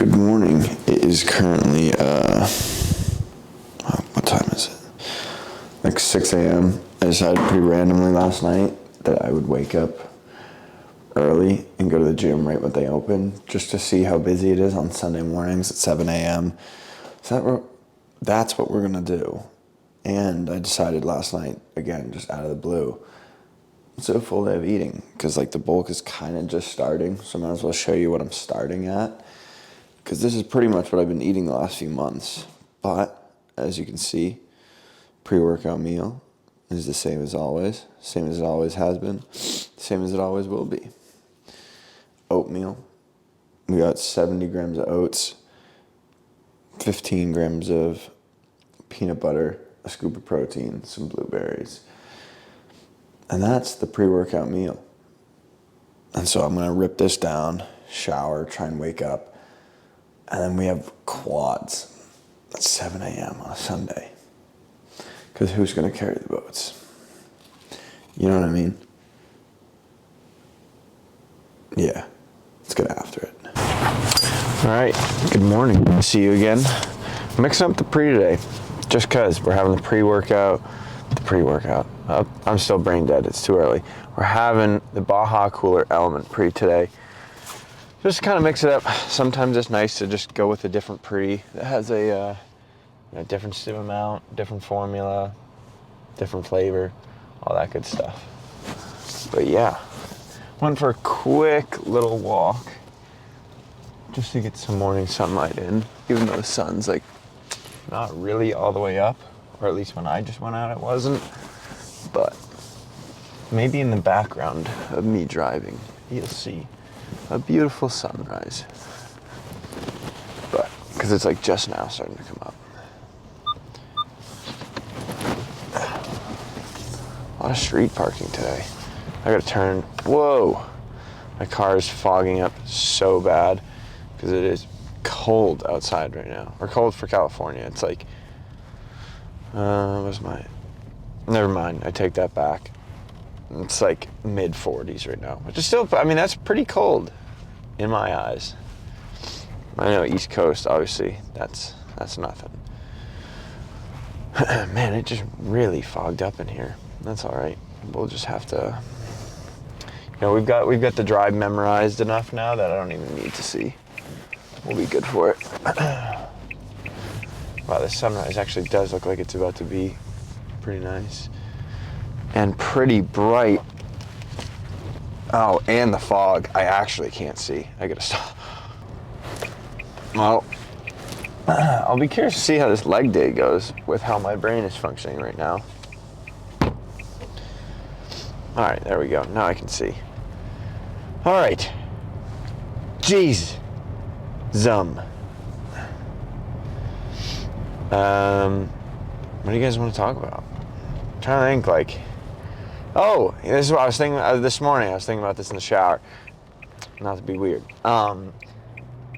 Good morning. It is currently, what time is it? Like 6 a.m. I decided pretty randomly last night that I would wake up early and go to the gym right when they open, just to see how busy it is on Sunday mornings at 7 a.m. So that's what we're going to do. And I decided last night, again, just out of the blue, it's a full day of eating, because like the bulk is kind of just starting, so I might as well show you what I'm starting at, because this is pretty much what I've been eating the last few months. But as you can see, pre-workout meal is the same as always, same as it always has been, same as it always will be. Oatmeal, we got 70 grams of oats, 15 grams of peanut butter, a scoop of protein, some blueberries. And that's the pre-workout meal. And so I'm going to rip this down, shower, try and wake up. And then we have quads at 7 a.m. on a Sunday. Because who's going to carry the boats? You know what I mean? Yeah, let's get after it. All right, good morning. See you again. Mixing up the pre today, just because we're having the pre-workout. I'm still brain dead, it's too early. We're having the Baja Cooler Element pre today. Just to kind of mix it up. Sometimes it's nice to just go with a different pre that has a different stim amount, different formula, different flavor, all that good stuff. But yeah, went for a quick little walk just to get some morning sunlight in, even though the sun's like not really all the way up, or at least when I just went out it wasn't. But maybe in the background of me driving, you'll see a beautiful sunrise. But because it's like just now starting to come up. A lot of street parking today. I gotta turn. Whoa! My car is fogging up so bad because it is cold outside right now. Or cold for California. It's like, never mind, I take that back. It's like mid 40s right now, which is still, I mean, that's pretty cold in my eyes. I know East Coast, obviously, that's nothing. Man, it just really fogged up in here. That's all right. We'll just have to, we've got the drive memorized enough now that I don't even need to see. We'll be good for it. Wow, the sunrise actually does look like it's about to be pretty nice. And pretty bright. Oh, and the fog. I actually can't see. I gotta stop. Well, I'll be curious to see how this leg day goes with how my brain is functioning right now. All right, there we go. Now I can see. All right. Jeez. What do you guys want to talk about? I'm trying to think, oh, this is what I was thinking this morning. I was thinking about this in the shower. Not to be weird. I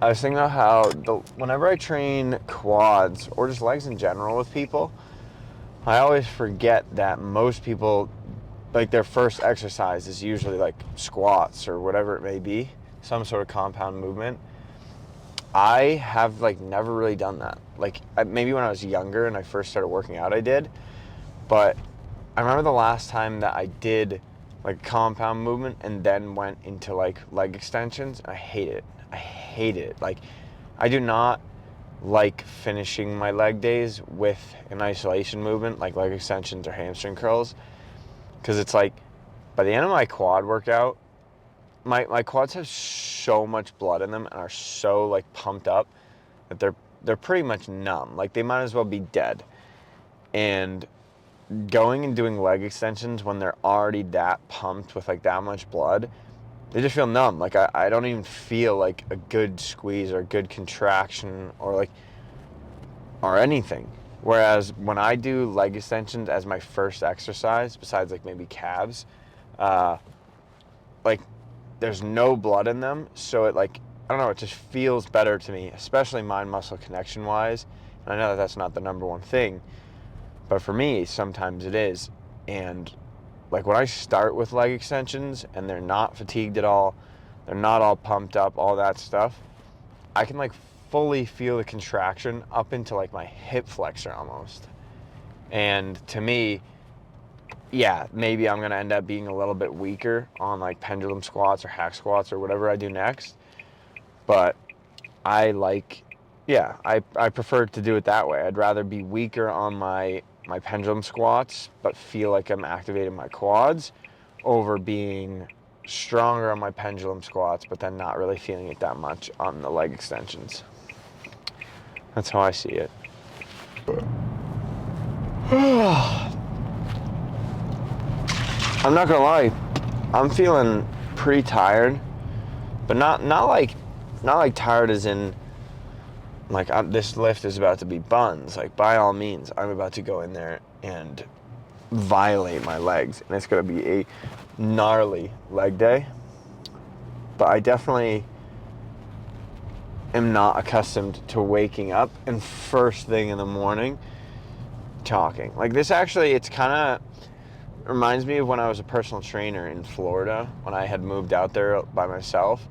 was thinking about how whenever I train quads or just legs in general with people, I always forget that most people, like their first exercise is usually like squats or whatever it may be, some sort of compound movement. I have never really done that. Maybe when I was younger and I first started working out, I did. But I remember the last time that I did compound movement and then went into leg extensions. I hate it. I hate it. I do not like finishing my leg days with an isolation movement like leg extensions or hamstring curls, because it's by the end of my quad workout, my quads have so much blood in them and are so pumped up that they're pretty much numb. They might as well be dead. And going and doing leg extensions when they're already that pumped with that much blood, they just feel numb. I don't even feel a good squeeze or a good contraction or anything. Whereas when I do leg extensions as my first exercise, besides maybe calves, there's no blood in them, so it I don't know, it just feels better to me, especially mind muscle connection wise. And I know that that's not the number one thing, but for me sometimes it is. And when I start with leg extensions and they're not fatigued at all, they're not all pumped up, all that stuff, I can like fully feel the contraction up into like my hip flexor almost. And to me, yeah, maybe I'm gonna end up being a little bit weaker on like pendulum squats or hack squats or whatever I do next. But I like, yeah, I prefer to do it that way. I'd rather be weaker on my pendulum squats, but feel like I'm activating my quads, over being stronger on my pendulum squats, but then not really feeling it that much on the leg extensions. That's how I see it. I'm not gonna lie, I'm feeling pretty tired, but not like tired as in like this lift is about to be buns. Like by all means, I'm about to go in there and violate my legs, and it's gonna be a gnarly leg day. But I definitely am not accustomed to waking up and first thing in the morning talking. Like this actually, it's kind of reminds me of when I was a personal trainer in Florida, when I had moved out there by myself.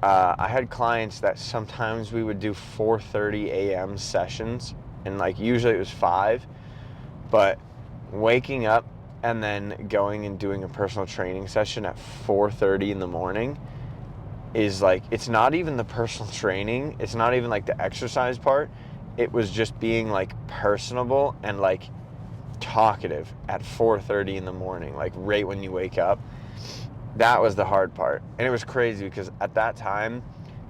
I had clients that sometimes we would do 4:30 a.m. sessions, and like usually it was 5, but waking up and then going and doing a personal training session at 4:30 in the morning is like, it's not even the personal training, it's not even like the exercise part, it was just being like personable and like talkative at 4:30 in the morning, like right when you wake up. That was the hard part. And it was crazy because at that time,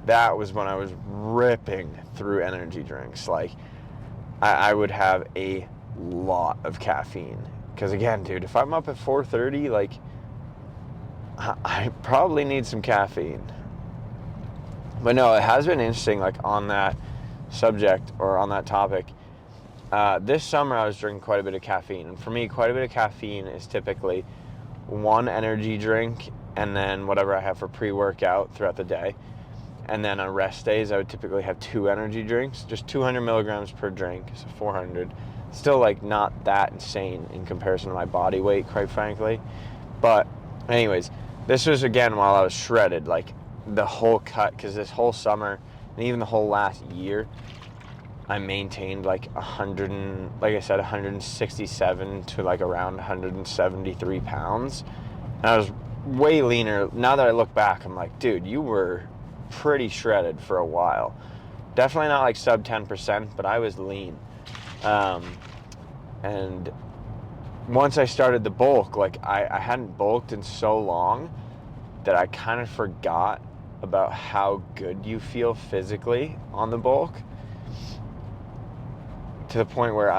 that was when I was ripping through energy drinks. Like I would have a lot of caffeine, because again, dude, if I'm up at 4:30, like I probably need some caffeine. But no, it has been interesting, like on that subject or on that topic. This summer I was drinking quite a bit of caffeine, and for me, quite a bit of caffeine is typically one energy drink and then whatever I have for pre-workout throughout the day. And then on rest days, I would typically have 2 energy drinks, just 200 milligrams per drink, so 400. Still like not that insane in comparison to my body weight, quite frankly. But anyways, this was again while I was shredded, like the whole cut, because this whole summer and even the whole last year, I maintained like 100 and, like I said, 167 to like around 173 pounds. And I was way leaner. Now that I look back, I'm like, dude, you were pretty shredded for a while. Definitely not like sub 10%, but I was lean. And once I started the bulk, like I hadn't bulked in so long that I kind of forgot about how good you feel physically on the bulk, to the point where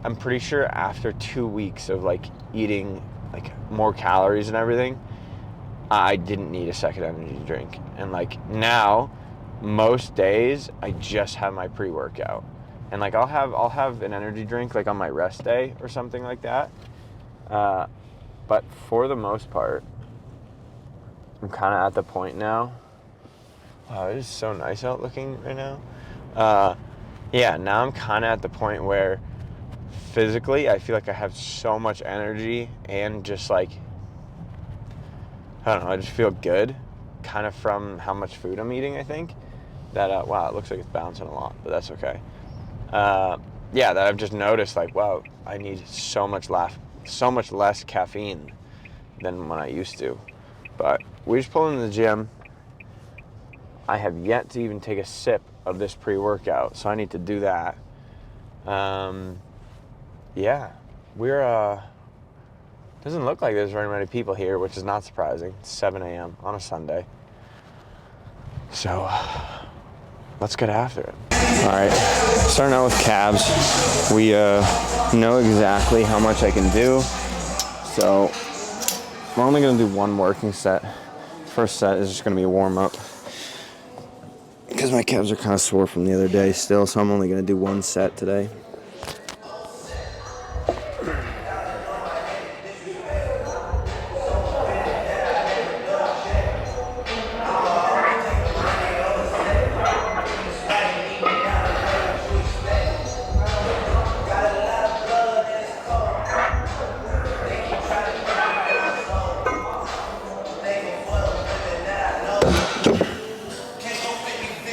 I'm pretty sure after 2 weeks of like eating like more calories and everything, I didn't need a second energy drink. And like now, most days I just have my pre-workout, and like I'll have an energy drink like on my rest day or something like that. But for the most part, I'm kind of at the point now. Wow, it is so nice out looking right now. Yeah, now I'm kind of at the point where physically I feel like I have so much energy, and just like, I don't know, I just feel good kind of from how much food I'm eating, I think. That, wow, it looks like it's bouncing a lot, but that's okay. Yeah, that I've just noticed like, wow, I need so much less caffeine than when I used to. But we just pulled into the gym. I have yet to even take a sip of this pre-workout, so I need to do that. Yeah, we're, doesn't look like there's very many people here, which is not surprising. It's 7 a.m. on a Sunday. So, let's get after it. All right, starting out with calves. We know exactly how much I can do. So, we're only gonna do one working set. First set is just gonna be a warm-up, because my calves are kind of sore from the other day still, so I'm only gonna do one set today.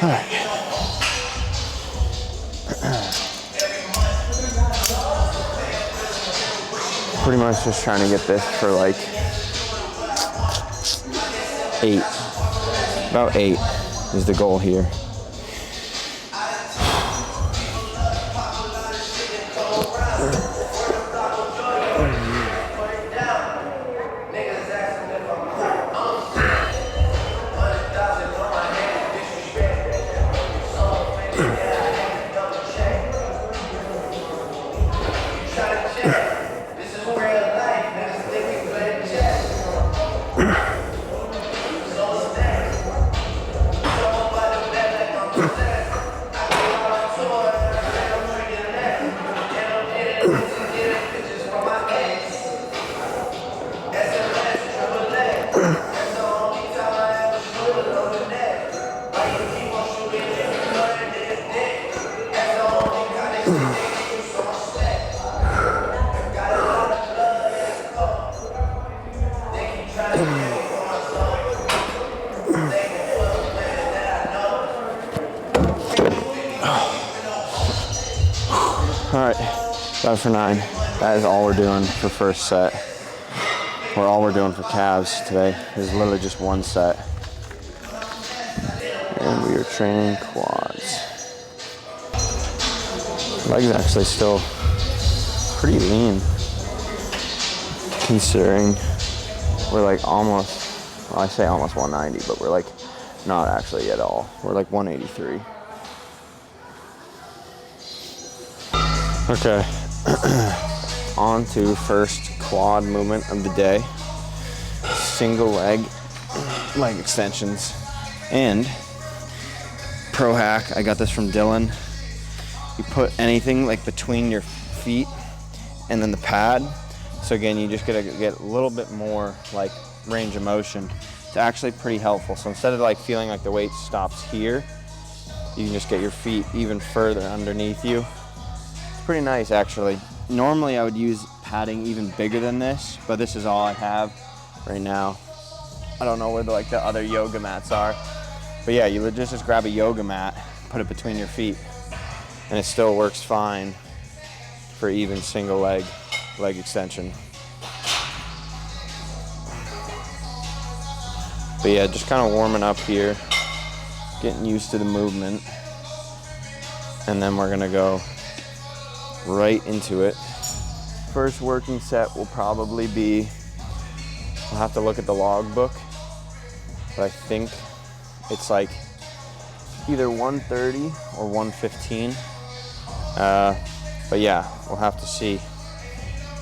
Alright, pretty much just trying to get this for like 8. About 8 is the goal here. All right, 5 for 9. That is all we're doing for first set. Or all we're doing for calves today is literally just one set. And we are training quads. Legs actually still pretty lean, considering we're like almost, well, I say almost 190, but we're like not actually at all. We're like 183. Okay, on to first quad movement of the day. Single leg extensions. And pro hack, I got this from Dylan. You put anything like between your feet and then the pad. So again, you just gotta get a little bit more like range of motion. It's actually pretty helpful. So instead of like feeling like the weight stops here, you can just get your feet even further underneath you. Pretty nice actually. Normally I would use padding even bigger than this, but this is all I have right now. I don't know where the other yoga mats are, but yeah, you legit just grab a yoga mat, put it between your feet, and it still works fine for even single leg extension. But yeah, just kind of warming up here, getting used to the movement, and then we're gonna go right into it. First working set will probably be, I'll have to look at the logbook, but I think it's like either 130 or 115. But yeah, we'll have to see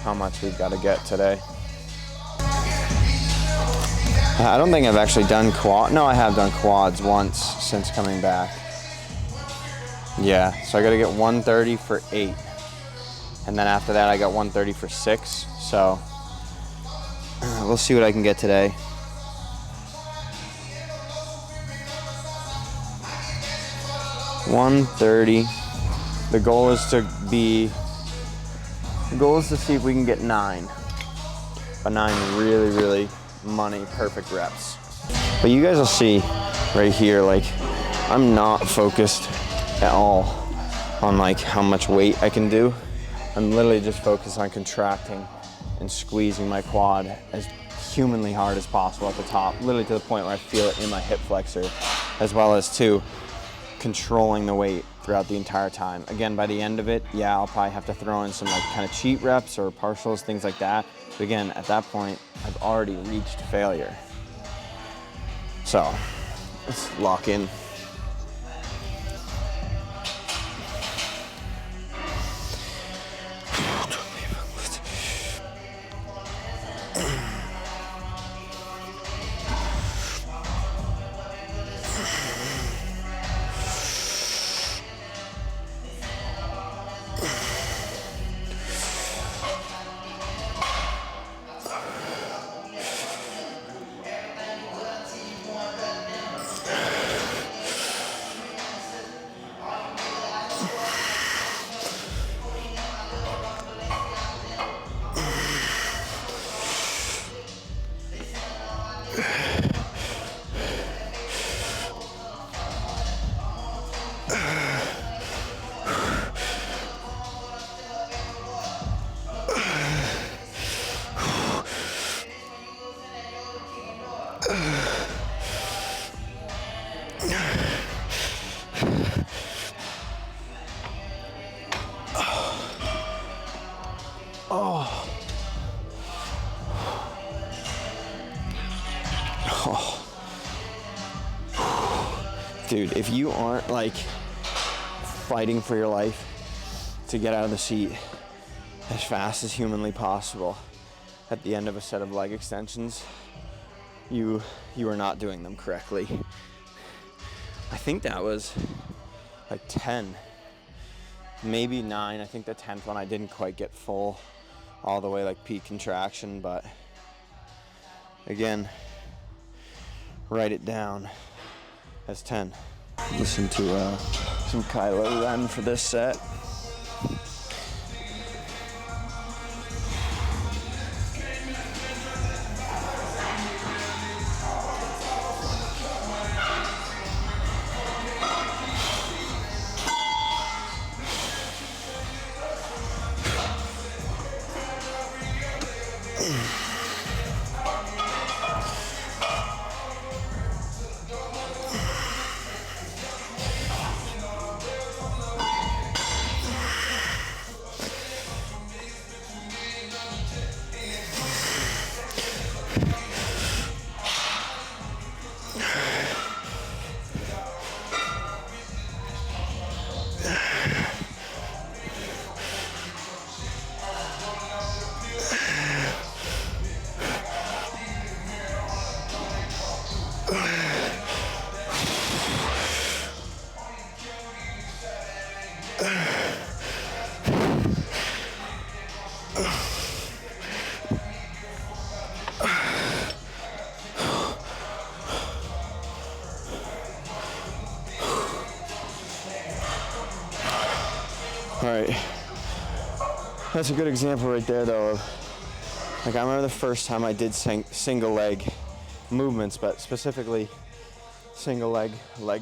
how much we've got to get today. I don't think I've actually done quad. No, I have done quads once since coming back. Yeah, so I got to get 130 for 8. And then after that, I got 130 for 6. So we'll see what I can get today. $130. The goal is to see if we can get 9. But 9 really, really money perfect reps. But you guys will see right here, like I'm not focused at all on like how much weight I can do. I'm literally just focused on contracting and squeezing my quad as humanly hard as possible at the top, literally to the point where I feel it in my hip flexor, as well as too controlling the weight throughout the entire time. Again, by the end of it, yeah, I'll probably have to throw in some like kind of cheat reps or partials, things like that. But again, at that point, I've already reached failure. So let's lock in. Oh. Oh. Dude, if you aren't like fighting for your life to get out of the seat as fast as humanly possible at the end of a set of leg extensions, you are not doing them correctly. I think that was like 10, maybe 9. I think the 10th one I didn't quite get full all the way, like peak contraction, but again, write it down as 10. Listen to some Kylo Ren for this set. All right, that's a good example right there though of, like, I remember the first time I did single leg movements, but specifically single leg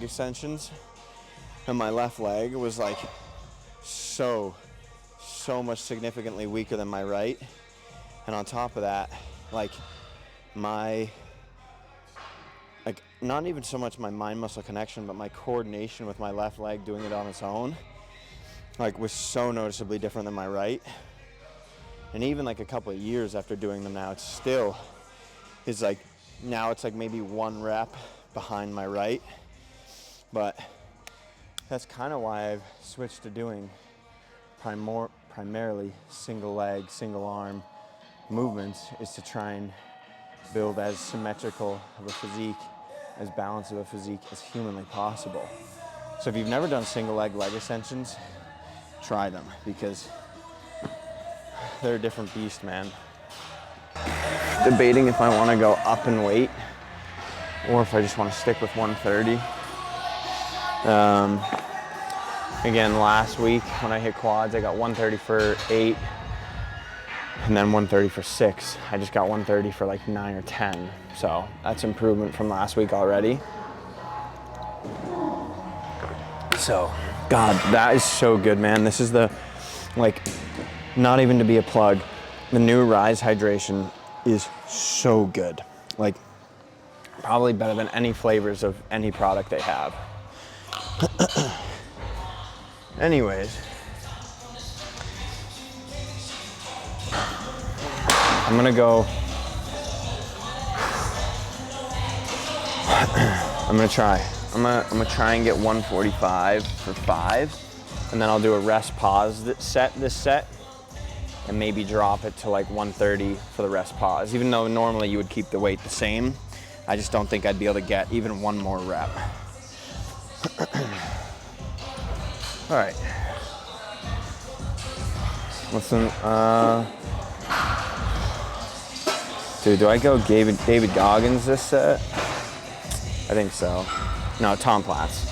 extensions, and my left leg was like so much significantly weaker than my right. And on top of that, like not even so much my mind muscle connection, but my coordination with my left leg doing it on its own, like, was so noticeably different than my right. And even like a couple of years after doing them now, it's still is like, now it's like maybe 1 rep behind my right. But that's kind of why I've switched to doing primarily single leg, single arm movements, is to try and build as symmetrical of a physique, as balanced of a physique as humanly possible. So if you've never done single leg extensions, try them, because they're a different beast, man. Debating if I want to go up in weight or if I just want to stick with 130. Again, last week when I hit quads, I got 130 for 8 and then 130 for 6. I just got 130 for like 9 or 10. So that's improvement from last week already. So, God, that is so good, man. This is the, like, not even to be a plug, the new Rise Hydration is so good. Like, probably better than any flavors of any product they have. Anyways, I'm gonna go, I'm gonna try and get 145 for 5, and then I'll do a rest pause this set, and maybe drop it to like 130 for the rest pause. Even though normally you would keep the weight the same, I just don't think I'd be able to get even 1 more rep. All right. Listen, dude, do I go David Goggins this set? I think so. No, Tom Platz.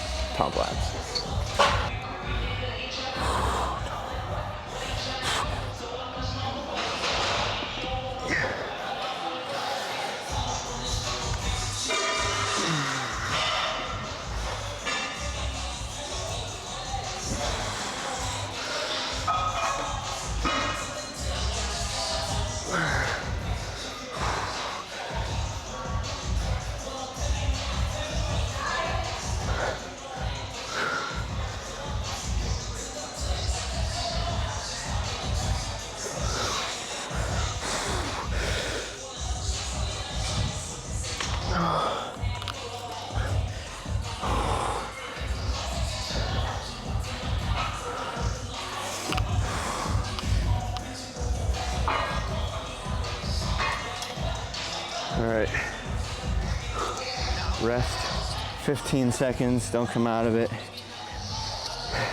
15 seconds, don't come out of it.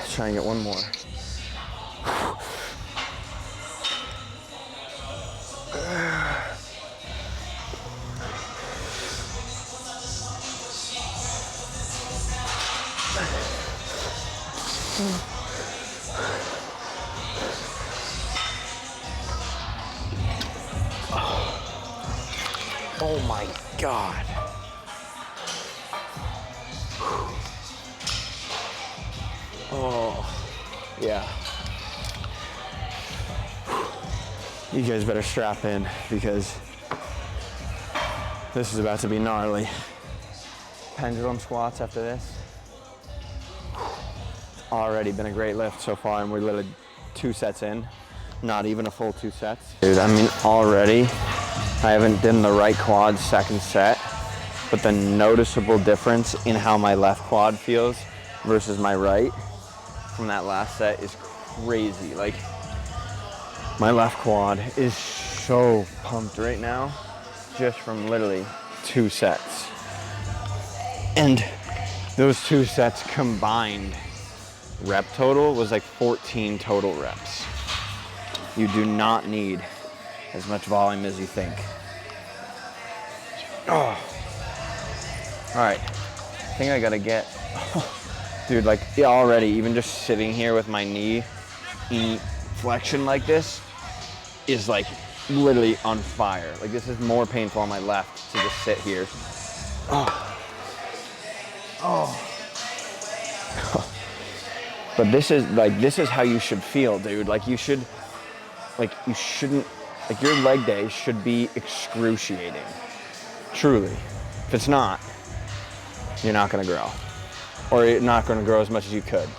Try and get one more. Oh my God. Oh, yeah. You guys better strap in because this is about to be gnarly. Pendulum squats after this. It's already been a great lift so far, and we're literally 2 sets in. Not even a full 2 sets. Dude, I mean, already I haven't done the right quad second set, but the noticeable difference in how my left quad feels versus my right from that last set is crazy. Like, my left quad is so pumped right now just from literally 2 sets. And those 2 sets combined rep total was like 14 total reps. You do not need as much volume as you think. Oh. All right, I think I gotta get, dude, like already even just sitting here with my knee in flexion like this is like literally on fire. Like, this is more painful on my left to just sit here. Oh. Oh. But this is how you should feel, dude. Like, you shouldn't, like, your leg day should be excruciating. Truly. If it's not, you're not gonna grow. Or you're not gonna grow as much as you could.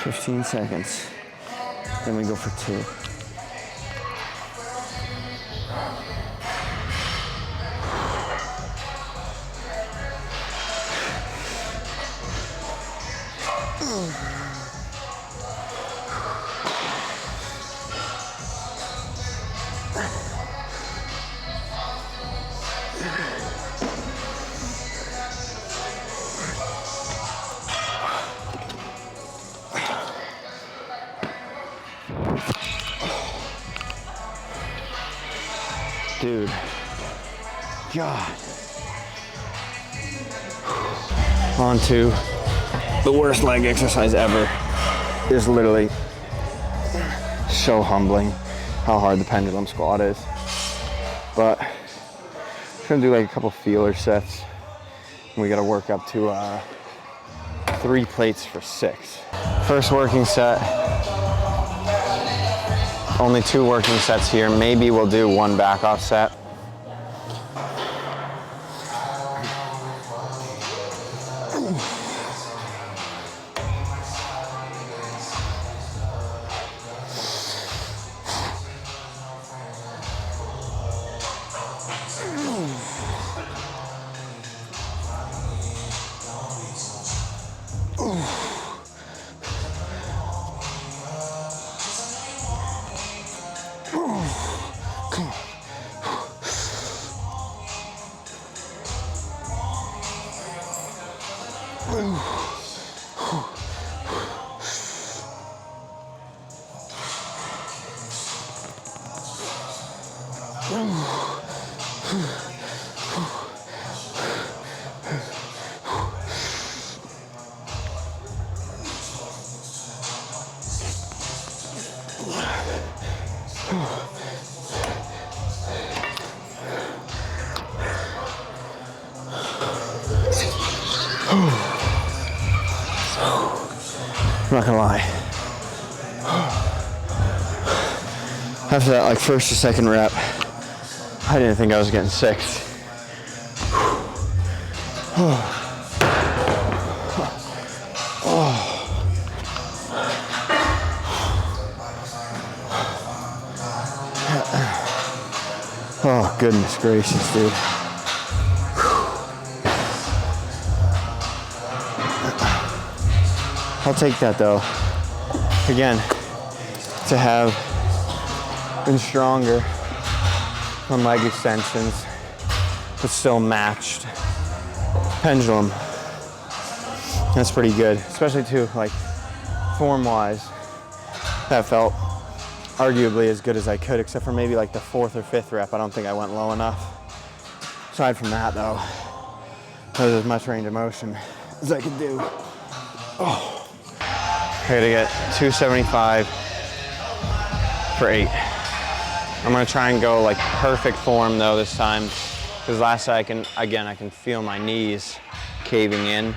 "15 seconds. Then we go for 2. Dude, God. On to the worst leg exercise ever. It's literally so humbling how hard the pendulum squat is. But I'm gonna do like a couple feeler sets. We gotta work up to 3 plates for 6. First working set. Only 2 working sets here. Maybe we'll do 1 back off set. I'm not gonna lie. After that, like, first or second rep, I didn't think I was getting sick. Oh, goodness gracious, dude. I'll take that, though. Again, to have been stronger on leg extensions, but still matched pendulum. That's pretty good, especially too, like, form-wise. That felt arguably as good as I could, except for maybe like the 4th or 5th rep. I don't think I went low enough. Aside from that, though, that was as much range of motion as I could do. Oh. I gotta get 275 for 8. I'm gonna try and go like perfect form though this time, because last I can feel my knees caving in,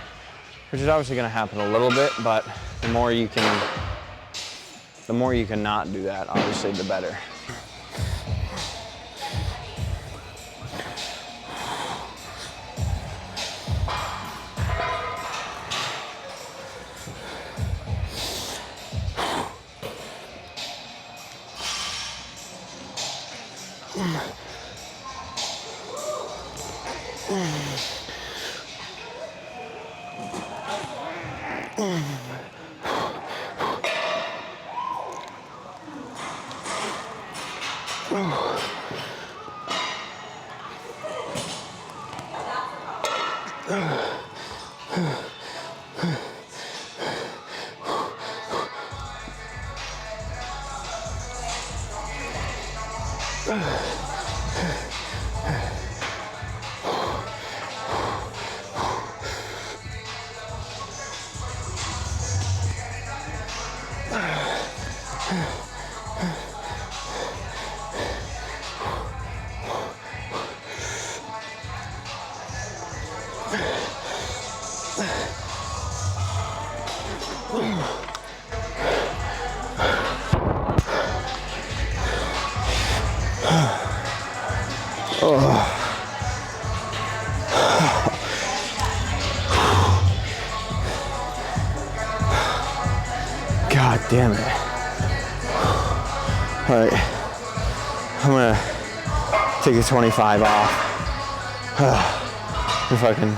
which is obviously gonna happen a little bit, but the more you can not do that, obviously the better. God damn it. All right, I'm gonna take a 25 off. If I can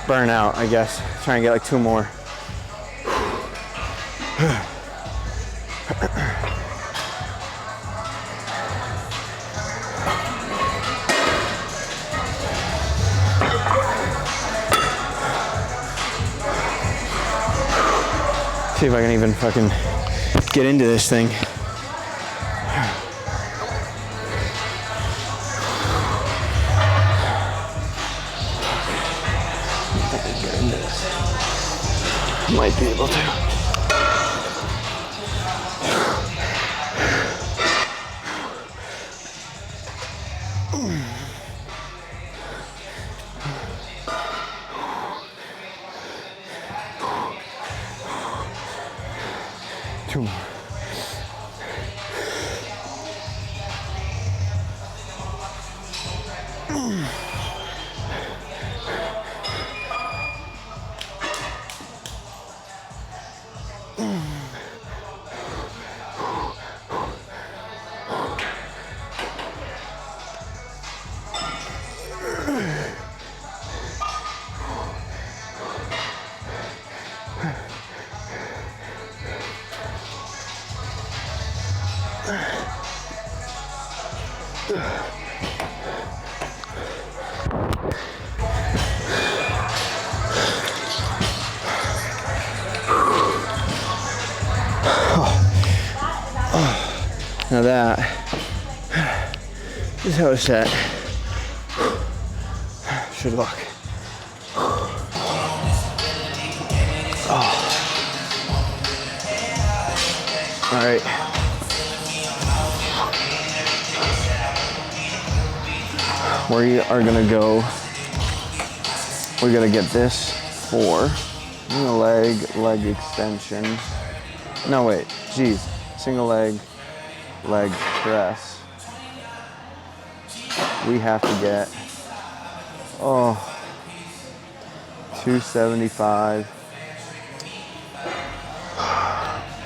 burn out, I guess. Try and get like 2 more. See if I can even fucking get into this thing. I can get into this. Might be able to. Two more. Now that is how it's at. Should look. Oh. All right. We are gonna go, we're gonna get this for single leg extension. No, wait, geez. Single leg press. We have to get, 275.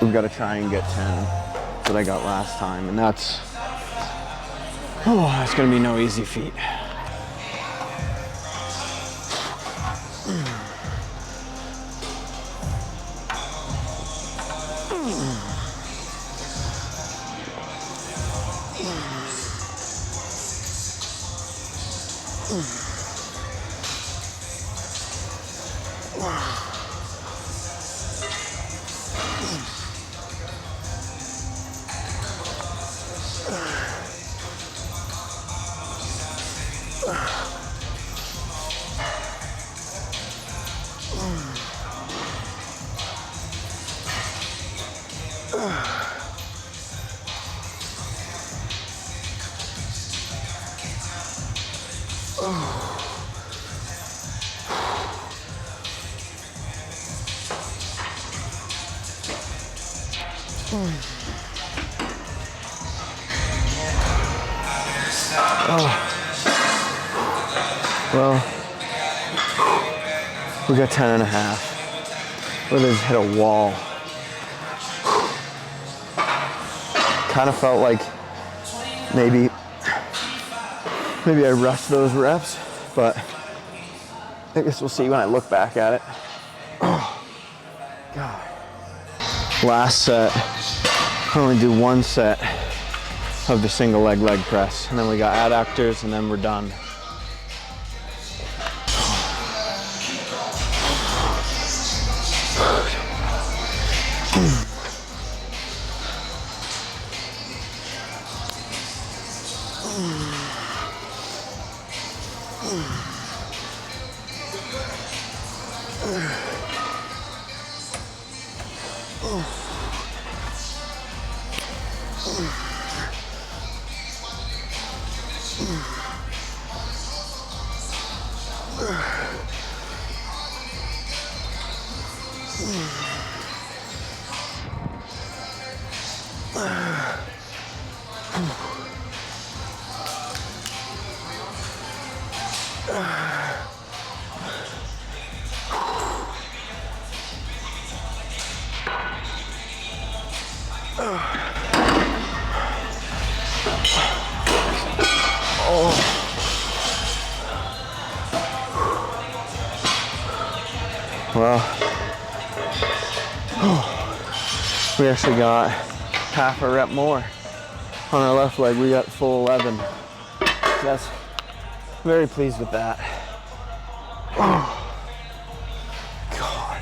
We've got to try and get 10 that I got last time, and that's gonna be no easy feat. Well, we got 10 and a half. We just hit a wall. Kind of felt like maybe I rushed those reps, but I guess we'll see when I look back at it. Oh, God. Last set, I only do one set of the single leg press, and then we got adductors, and then we're done. Well, we actually got half a rep more on our left leg. We got full 11. That's very pleased with that. Oh, God.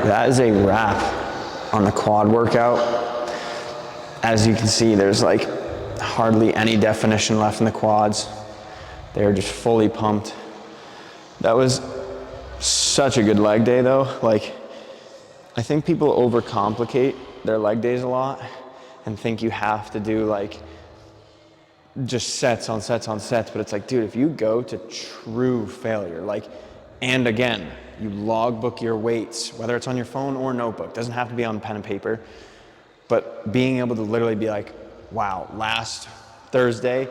That is a wrap on the quad workout. As you can see, there's like hardly any definition left in the quads. They're just fully pumped. That was such a good leg day though. Like, I think people overcomplicate their leg days a lot and think you have to do like just sets on sets on sets, but it's like, dude, if you go to true failure, like, and again, you logbook your weights, whether it's on your phone or notebook, doesn't have to be on pen and paper, but being able to literally be like, wow, last Thursday,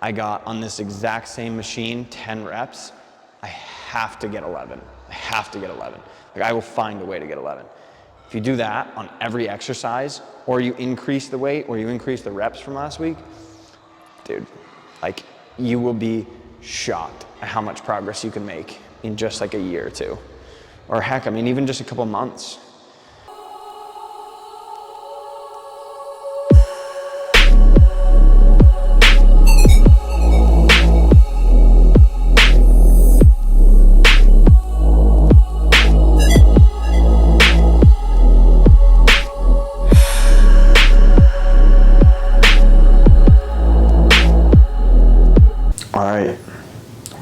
I got on this exact same machine, 10 reps. I have to get 11. I have to get 11. Like, I will find a way to get 11. If you do that on every exercise, or you increase the weight, or you increase the reps from last week, dude, like, you will be shocked at how much progress you can make in just like a year or two. Or heck, I mean, even just a couple months.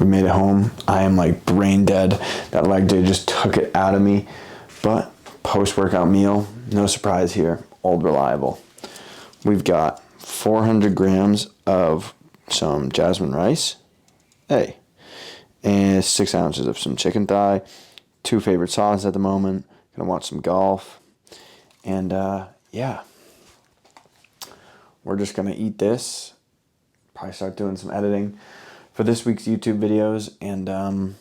We made it home. I am like brain dead. That leg day just took it out of me. But post-workout meal, no surprise here, old reliable. We've got 400 grams of some jasmine rice, and 6 ounces of some chicken thigh, 2 favorite sauces at the moment. Gonna watch some golf. And yeah, we're just gonna eat this, probably start doing some editing for this week's YouTube videos, and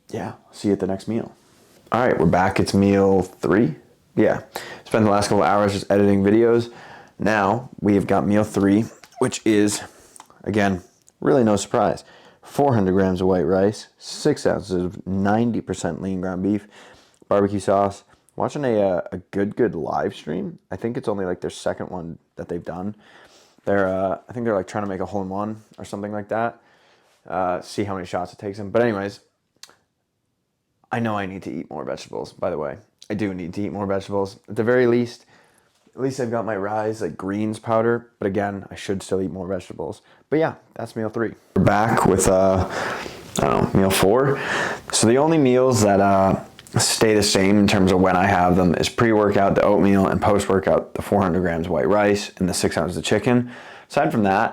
yeah, see you at the next meal. All right, we're back. It's meal 3. Yeah, spent the last couple hours just editing videos. Now we have got meal 3, which is, again, really no surprise. 400 grams of white rice, 6 ounces of 90% lean ground beef, barbecue sauce. Watching a good live stream. I think it's only like their second one that they've done. I think they're like trying to make a hole-in-one or something like that. See how many shots it takes them. But anyways, I know I need to eat more vegetables, by the way. I do need to eat more vegetables. At the very least, at least I've got my Rise like greens powder. But again, I should still eat more vegetables. But yeah, that's meal 3. We're back with, meal 4. So the only meals that stay the same in terms of when I have them is pre-workout, the oatmeal, and post-workout, the 400 grams of white rice and the 6 ounces of chicken. Aside from that,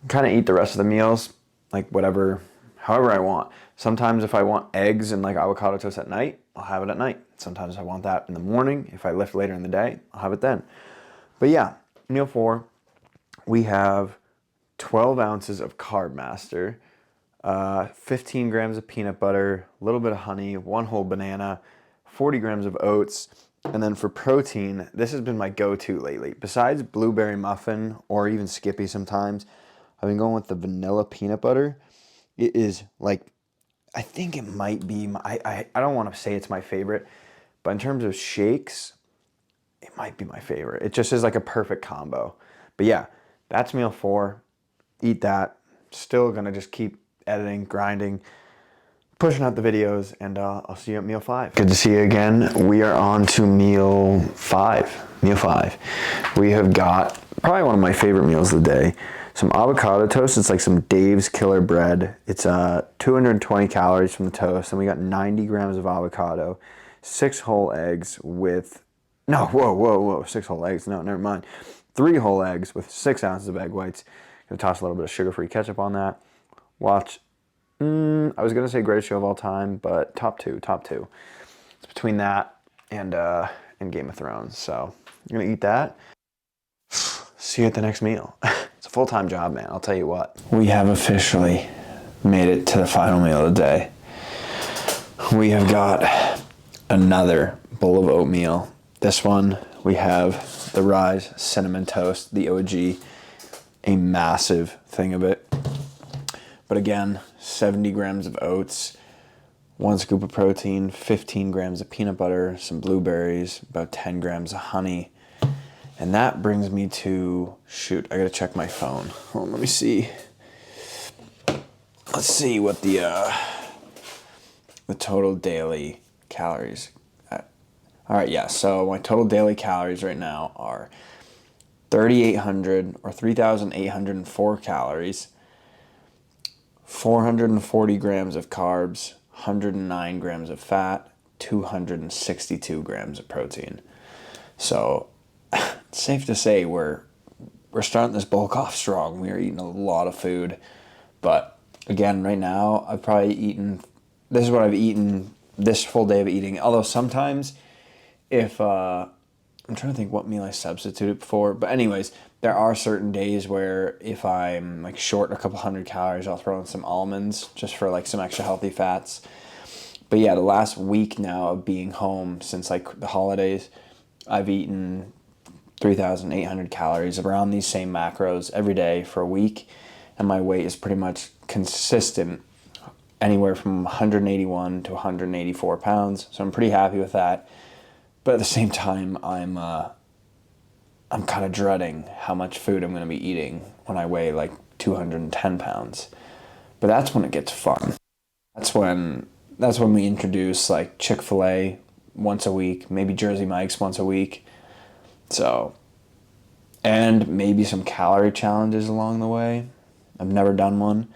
I kind of eat the rest of the meals like whatever, however I want. Sometimes if I want eggs and like avocado toast at night, I'll have it at night. Sometimes I want that in the morning. If I lift later in the day, I'll have it then. But yeah, meal 4, we have 12 ounces of Carb Master, 15 grams of peanut butter, a little bit of honey, 1 whole banana, 40 grams of oats. And then for protein, this has been my go-to lately. Besides blueberry muffin or even Skippy sometimes, I've been going with the vanilla peanut butter. It is like, I think it might be, I don't want to say it's my favorite, but in terms of shakes, it might be my favorite. It just is like a perfect combo. But yeah, that's meal 4. Eat that. Still gonna just keep editing, grinding, pushing out the videos, and I'll see you at meal 5. Good to see you again. We are on to meal 5. Meal 5. We have got probably one of my favorite meals of the day. Some avocado toast. It's like some Dave's Killer Bread. It's 220 calories from the toast, and we got 90 grams of avocado, 6 whole eggs with, no, whoa, 6 whole eggs. No, never mind. 3 whole eggs with 6 ounces of egg whites. Gonna toss a little bit of sugar-free ketchup on that. Watch, I was gonna say greatest show of all time, but top two. It's between that and Game of Thrones. So I'm gonna eat that. See you at the next meal. It's a full-time job, man, I'll tell you what. We have officially made it to the final meal of the day. We have got another bowl of oatmeal. This one, we have the Rise Cinnamon Toast, the OG, a massive thing of it. But again, 70 grams of oats, 1 scoop of protein, 15 grams of peanut butter, some blueberries, about 10 grams of honey. And that brings me to, shoot, I gotta check my phone. Hold on, let me see. Let's see what the total daily calories. All right, yeah, so my total daily calories right now are 3,800 or 3,804 calories, 440 grams of carbs, 109 grams of fat, 262 grams of protein. So it's safe to say we're starting this bulk off strong. We are eating a lot of food. But again, right now, I've probably eaten, this is what I've eaten this full day of eating. Although sometimes if I'm trying to think what meal I substituted for. But anyways, there are certain days where if I'm like short a couple hundred calories, I'll throw in some almonds just for like some extra healthy fats. But yeah, the last week now of being home since like the holidays, I've eaten 3,800 calories around these same macros every day for a week. And my weight is pretty much consistent anywhere from 181 to 184 pounds. So I'm pretty happy with that. But at the same time, I'm kind of dreading how much food I'm going to be eating when I weigh like 210 pounds. But that's when it gets fun. That's when we introduce like Chick-fil-A once a week, maybe Jersey Mike's once a week. So, and maybe some calorie challenges along the way. I've never done one,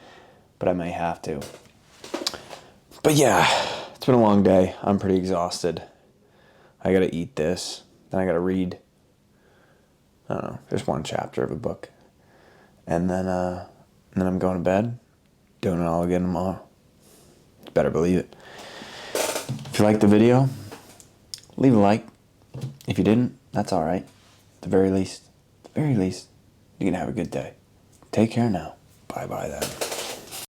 but I may have to. But yeah, it's been a long day. I'm pretty exhausted. I gotta eat this. Then I gotta read, I don't know, just one chapter of a book. And then I'm going to bed, doing it all again tomorrow. You better believe it. If you liked the video, leave a like. If you didn't, that's all right. At the very least, you can have a good day. Take care now. Bye-bye then.